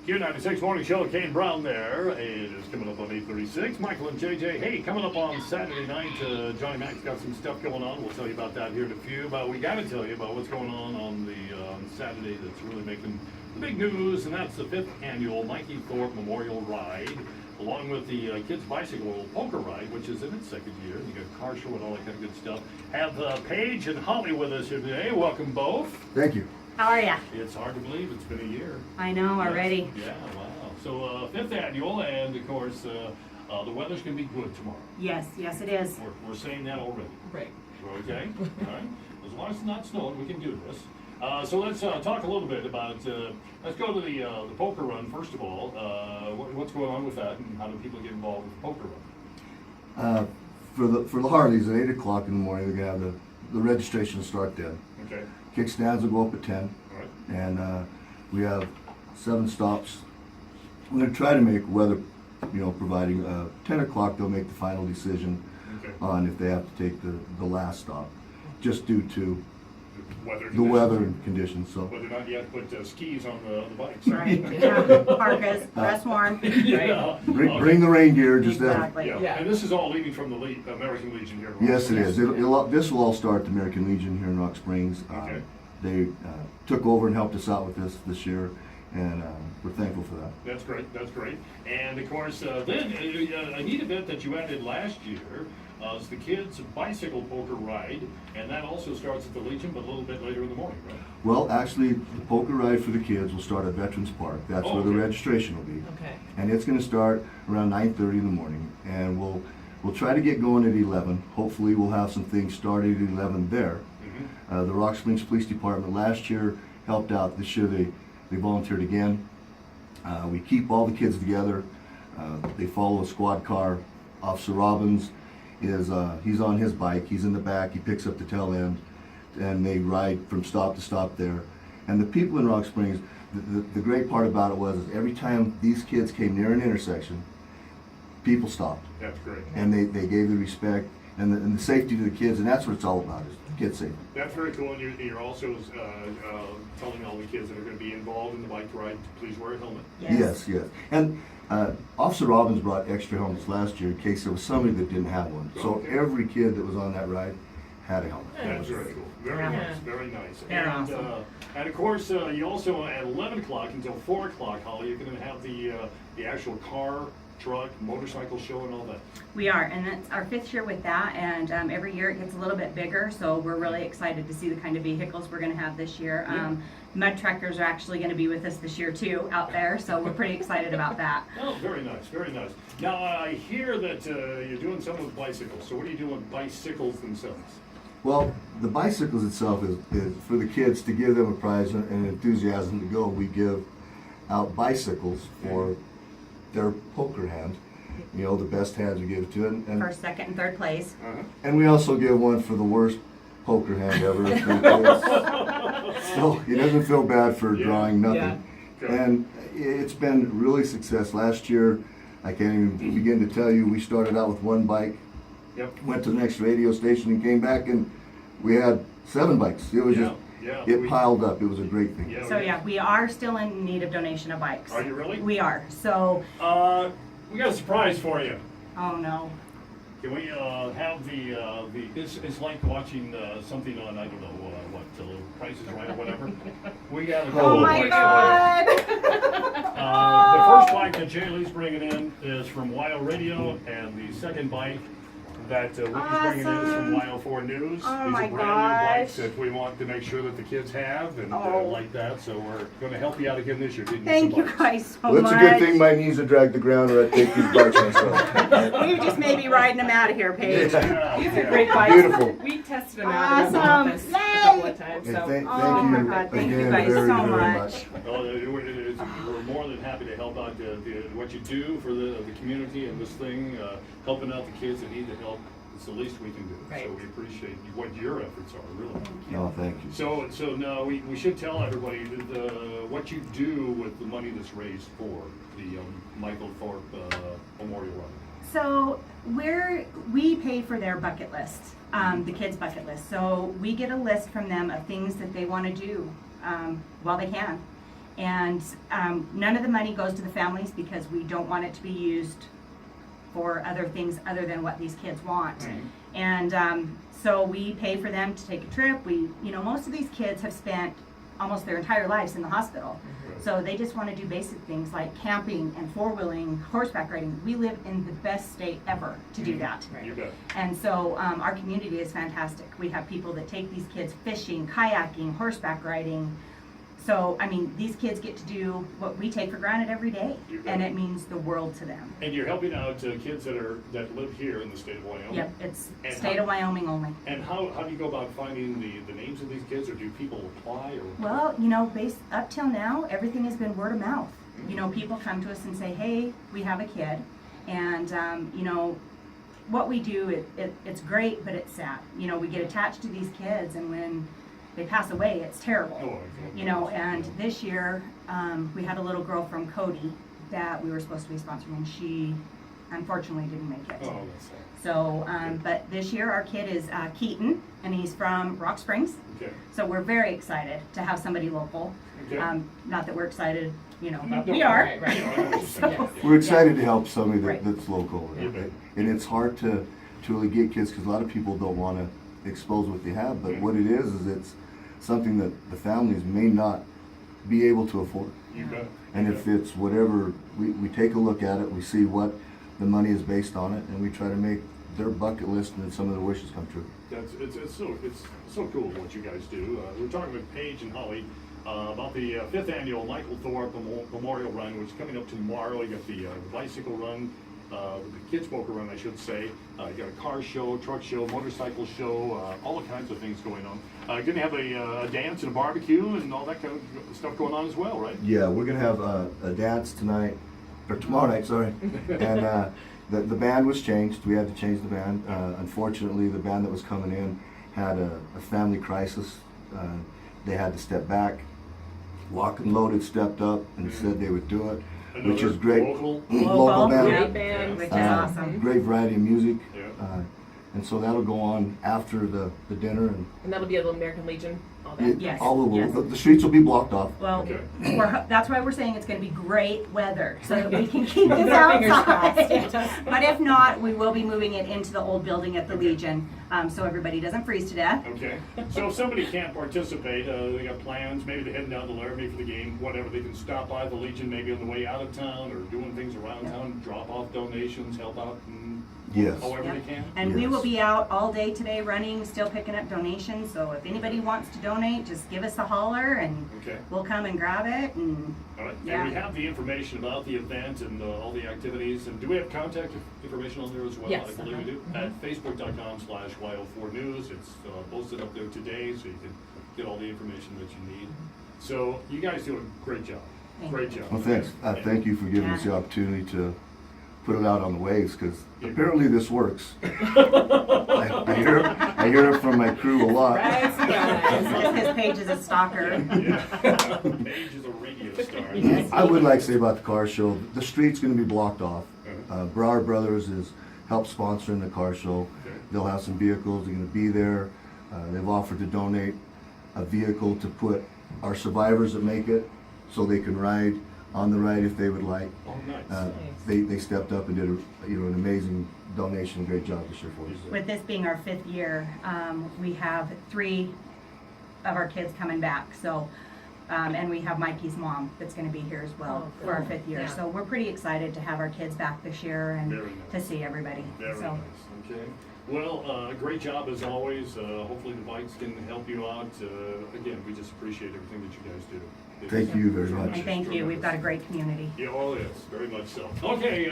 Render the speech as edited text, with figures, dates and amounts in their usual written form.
Q96 Morning Show, Kane Brown there. It is coming up on 8:36. Michael and JJ. Hey, coming up on Saturday night, Johnny Mac's got some stuff going on. We'll tell you about that here in a few. But we got to tell you about what's going on the Saturday that's really making the big news, and that's the 5th annual Mikey Thorpe Memorial Ride, along with the Kids Bicycle Poker Ride, which is in its 2nd year. You got a car show and all that kind of good stuff. Have Paige and Hollie with us here today. Welcome both. Thank you. How are ya? It's hard to believe it's been a year. I know already. Yeah, wow. So 5th annual, and of course the weather's going to be good tomorrow. Yes, it is. We're saying that already. Right. We're okay? All right. As long as it's not snowing, we can do this. So let's talk a little bit about, let's go to the poker run first of all. What's going on with that, and how do people get involved with the poker run? For the Harleys at 8 o'clock in the morning, they're going to have the registration start then. Okay. Kickstands will go up at 10. All right. And we have 7 stops. We're going to try to make weather, providing 10 o'clock they'll make the final decision on if they have to take the last stop, just due to the weather and conditions. So whether or not you have to put skis on the bikes. Right. Yeah. Parkas, dress warm. Yeah. bring the rain gear. Just Exactly. Yeah. And this is all leading from the American Legion here. Yes, it is. This will all start at the American Legion here in Rock Springs. Okay. They took over and helped us out with this year, and we're thankful for that. That's great. That's great. And of course, then a neat event that you added last year is the Kids Bicycle Poker Ride, and that also starts at the Legion, but a little bit later in the morning, right? Well, actually, the poker ride for the kids will start at Veterans Park. That's where the registration will be. Okay. And it's going to start around 9:30 in the morning, and we'll try to get going at 11. Hopefully, we'll have some things started at 11 there. The Rock Springs Police Department last year helped out. This year, they volunteered again. We keep all the kids together. They follow a squad car. Officer Robbins he's on his bike. He's in the back. He picks up the tail end, and they ride from stop to stop there. And the people in Rock Springs, the great part about it was every time these kids came near an intersection, people stopped. That's great. And they gave the respect and the safety to the kids, and that's what it's all about, is kid safety. That's very cool, and you're also telling all the kids that are going to be involved in the bike ride to please wear a helmet. Yes. And Officer Robbins brought extra helmets last year in case there was somebody that didn't have one. So every kid that was on that ride had a helmet. That's very cool. Very nice. Very nice. They're and awesome. And of course, you also at 11 o'clock until 4 o'clock, Holly, you're going to have the actual car, truck, motorcycle show and all that. We are, and it's our 5th year with that, and every year it gets a little bit bigger, so we're really excited to see the kind of vehicles we're going to have this year. Mud truckers are actually going to be with us this year too, out there, so we're pretty excited about that. Oh, very nice, very nice. Now, I hear that you're doing some with bicycles, so what do you do with bicycles themselves? Well, the bicycles itself is for the kids to give them a prize and enthusiasm to go. We give out bicycles for their poker hand. The best hands we give it to. And First, second, and third place. And we also give one for the worst poker hand ever. For the kids. So he doesn't feel bad for drawing nothing. Yeah. And it's been really success. Last year, I can't even begin to tell you, we started out with 1 bike, went to the next radio station and came back, and we had 7 bikes. It was it piled up. It was a great thing. So we are still in need of donation of bikes. Are you really? We are. So. We got a surprise for you. Oh no. Can we have it's like watching something on, I don't know, Price is Right or whatever. We got a couple Oh of my bikes God! The first bike that Jay Lee's bringing in is from WyoRadio, and the second bike that Ricky's bringing in is from YO4 News. Oh These my are brand new bikes gosh. that we want to make sure that the kids have and like that. So we're going to help you out again this year. Thank you guys so Well, much. it's a good thing my knees are dragged the ground, or I'd take these bikes myself. We just may be riding them out of here, Paige. These are great bikes. Beautiful. We tested them out in the Awesome. office a couple of times. Hey, So. thank Oh you my God, thank you again guys very, so very much. Well, we're more than happy to help out what you do for the community and this thing, helping out the kids that need the help. It's the least we can do. Right. So we appreciate what your efforts are, really. Oh, thank you. So now we should tell everybody that, what you do with the money that's raised for the Michael Thorpe Memorial Run. So we pay for their bucket list, the kids' bucket list. So we get a list from them of things that they want to do while they can. And none of the money goes to the families because we don't want it to be used for other things other than what these kids want. Mm-hmm. And so we pay for them to take a trip. Most of these kids have spent almost their entire lives in the hospital. So they just want to do basic things like camping and four-wheeling, horseback riding. We live in the best state ever to do that. You bet. And so our community is fantastic. We have people that take these kids fishing, kayaking, horseback riding. So, I mean, these kids get to do what we take for granted every day, You bet. and it means the world to them. And you're helping out kids that live here in the state of Wyoming. Yep, it's And state of Wyoming only. And how do you go about finding the names of these kids, or do people apply? Or Well, up till now, everything has been word of mouth. People come to us and say, hey, we have a kid. And, what we do, it's great, but it's sad. We get attached to these kids, and when they pass away, it's terrible. Oh, And this year, we had a little girl from Cody that we were supposed to be sponsoring, and she unfortunately didn't make it. Oh, that's sad. So, but this year our kid is Keaton, and he's from Rock Springs. Okay. So we're very excited to have somebody local. Okay. Not that we're excited, Not- we are. Right, right. You know, I know what you're saying. Yes. We're excited to help somebody Right. that's local. You bet. And it's hard to really get kids, because a lot of people don't want to expose what they have, but what it is it's something that the families may not be able to afford. You bet. And You if bet. it's whatever, we take a look at it, we see what the money is based on it, and we try to make their bucket list and some of their wishes come true. It's so cool what you guys do. We're talking with Paige and Hollie about the 5th annual Michael Thorpe Memorial Run, which is coming up tomorrow. You got the bicycle run, the kids poker run, I should say. You got a car show, truck show, motorcycle show, all the kinds of things going on. Going to have a dance and a barbecue and all that kind of stuff going on as well, right? Yeah, we're gonna have a dance tonight, or tomorrow night, sorry. And the band was changed. We had to change the band. Unfortunately, the band that was coming in had a family crisis. They had to step back. Lock and Loaded stepped up and said they would do it, which is great. Local. Local band. yeah, Great band. which is Uh, awesome. Great variety of music. Yeah. And so that'll go on after the dinner, and And that'll be at the American Legion, all that. Yes, all over. yes. The streets will be blocked off. Well, Okay. that's why we're saying it's going to be great weather, so that we can keep this Keep our fingers outside. crossed. But if not, we will be moving it into the old building at the Legion, so everybody doesn't freeze to death. Okay, so if somebody can't participate, they got plans, maybe they're heading down to Laramie for the game, whatever, they can stop by the Legion maybe on the way out of town, or doing things around town, drop off donations, help out, Yes. however Yep. they can. And we Yes. will be out all day today running, still picking up donations, so if anybody wants to donate, just give us a holler and Okay, we'll come and grab it. And all right, Yeah. and we have the information about the event and all the activities, and do we have contact information on there as well? Yes, I believe we do, at facebook.com/WyoRadio. It's posted up there today, so you can get all the information that you need. So you guys do a great job, Thank great you. job. Well, thanks. Thank you for giving us the Yeah. opportunity to put it out on the waves, because apparently this works. I hear it from my crew a lot. Right, surprise. his page is a stalker. Yeah, Paige is a radio star. Yes. I would like to say about the car show, the street's gonna be blocked off. Brower Brothers is help sponsoring the car show. Okay. They'll have some vehicles, they're gonna be there. They've offered to donate a vehicle to put our survivors that make it, so they can ride on the ride if they would like. Oh, nice. They stepped up and did an amazing donation, great job this year for us. With this being our 5th year, we have 3 of our kids coming back. So, and we have Mikey's mom that's going to be here as well Oh, for our cool. 5th year. Yeah. So we're pretty excited to have our kids back this year and Very nice. to see everybody. Very So nice, okay. Well, great job as always. Hopefully the bikes can help you out. Again, we just appreciate everything that you guys do. Thank you very much. and thank you. We've got a great community. Yeah, well, yes, very much so. Okay,